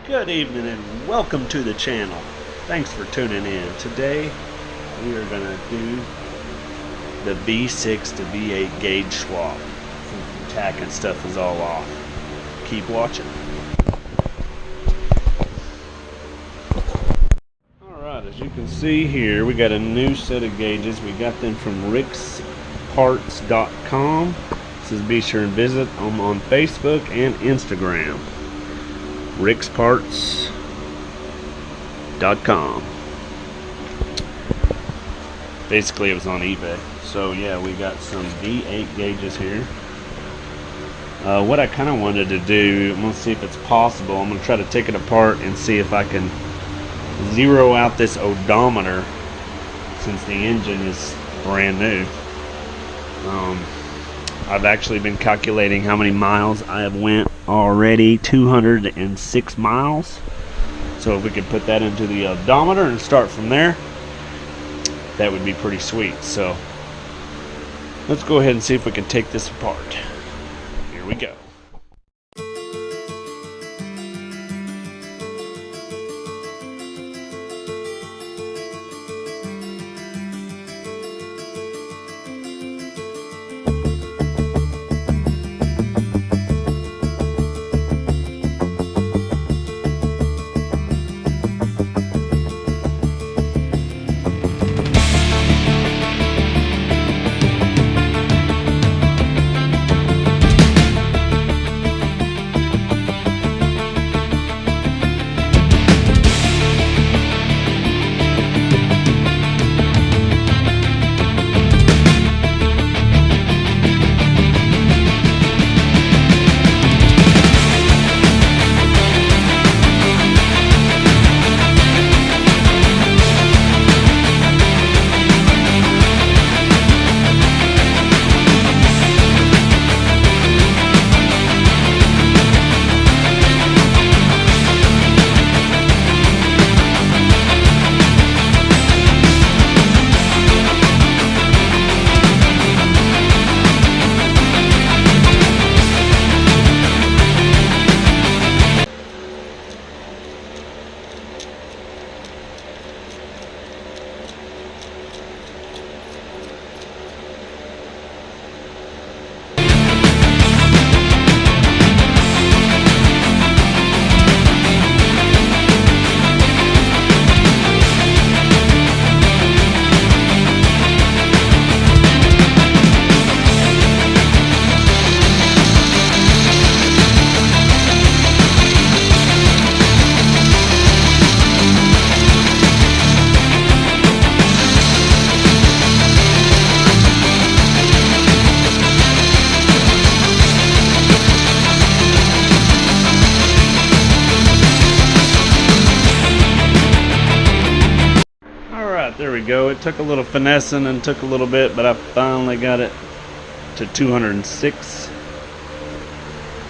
Good evening and welcome to the channel. Thanks for tuning in. Today we are going to do the V6 to V8 gauge swap since the tach and stuff is all off. Keep watching. Alright, as you can see here, we got a new set of gauges. We got them from ricksparts.com. So be sure and visit them on Facebook and Instagram. ricksparts.com. Basically it was on eBay. So yeah, we got some V8 gauges here. What I kind of wanted to do, I'm going to see if it's possible. I'm going to try to take it apart and see if I can zero out this odometer since the engine is brand new. I've actually been calculating how many miles I have went already. 206 miles. So if we could put that into the odometer and start from there, that would be pretty sweet. So let's go ahead and see if we can take this apart. Here we go. There we go. It took a little finessing and took a little bit, but I finally got it to 206.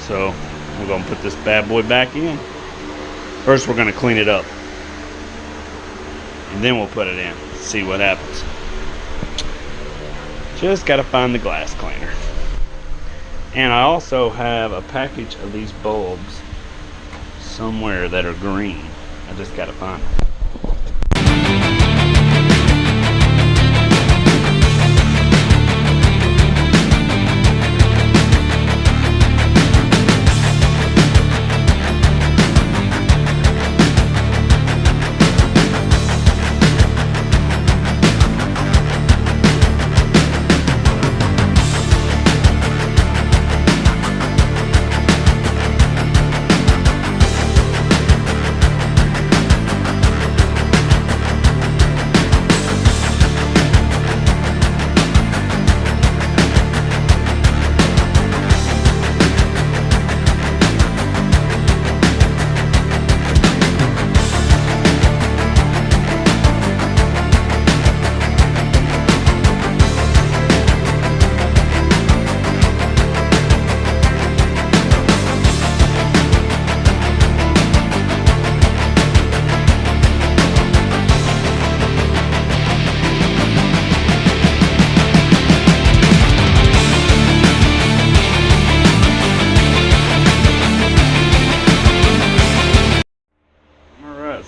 So we're going to put this bad boy back in. First we're going to clean it up, and then we'll put it in. See what happens. Just got to find the glass cleaner. And I also have a package of these bulbs somewhere that are green. I just got to find them.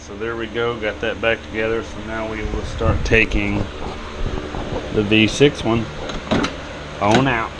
So there we go, got that back together. So now we will start taking the V6 one on out.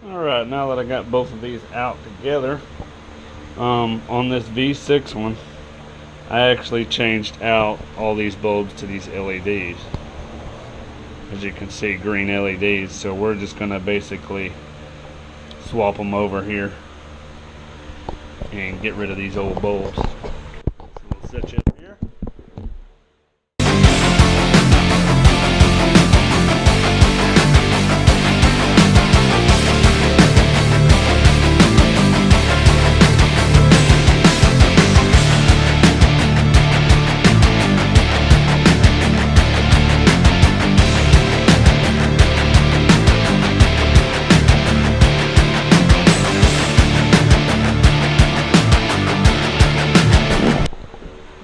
Alright, now that I got both of these out together, on this V6 one, I actually changed out all these bulbs to these LEDs. As you can see, green LEDs, so we're just going to basically swap them over here and get rid of these old bulbs. So we'll set you up here.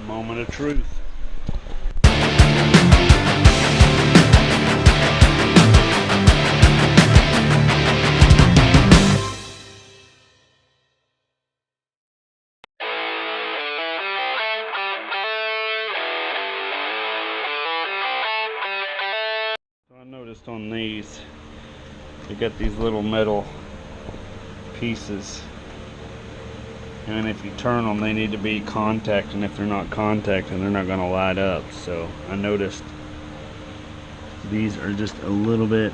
Moment of truth. So I noticed on these, they got these little metal pieces. And if you turn them, they need to be contact, and if they're not contacting, they're not going to light up. So I noticed these are just a little bit.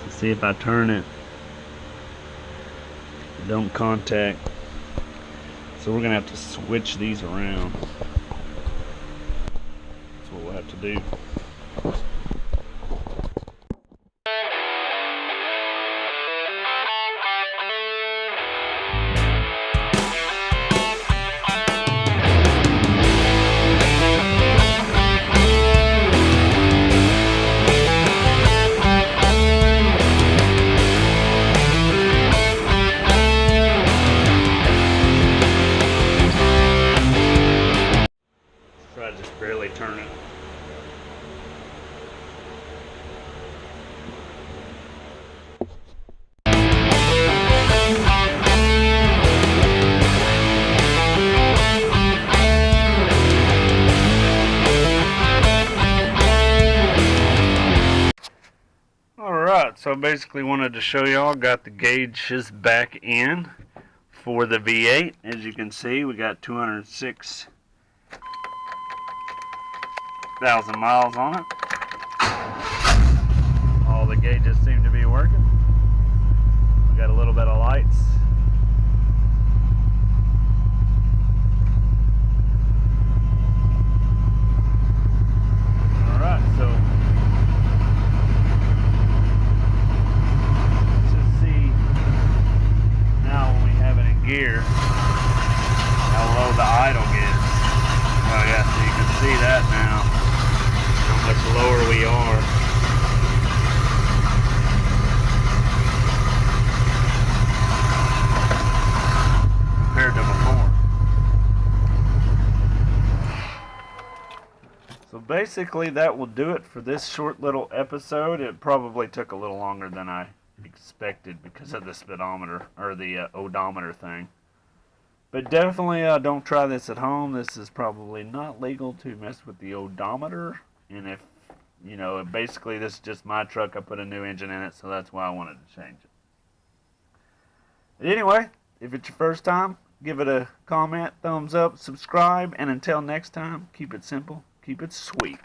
See if I turn it, don't contact. So we're going to have to switch these around. That's what we'll have to do. Just barely turn it. Alright, so basically wanted to show y'all, got the gauges back in for the V8. As you can see, we got 206,000 miles on it. All the gauges seem to be working. We got a little bit of lights. Alright, so let's just see now when we have it in gear how low the idle gets. Oh yeah, so you can see that now, how much lower we are. Compared to before. So basically that will do it for this short little episode. It probably took a little longer than I expected because of the speedometer or the odometer thing. But definitely don't try this at home. This is probably not legal to mess with the odometer. And if, you know, basically this is just my truck. I put a new engine in it, so that's why I wanted to change it. But anyway, if it's your first time, give it a comment, thumbs up, subscribe, and until next time, keep it simple, keep it sweet.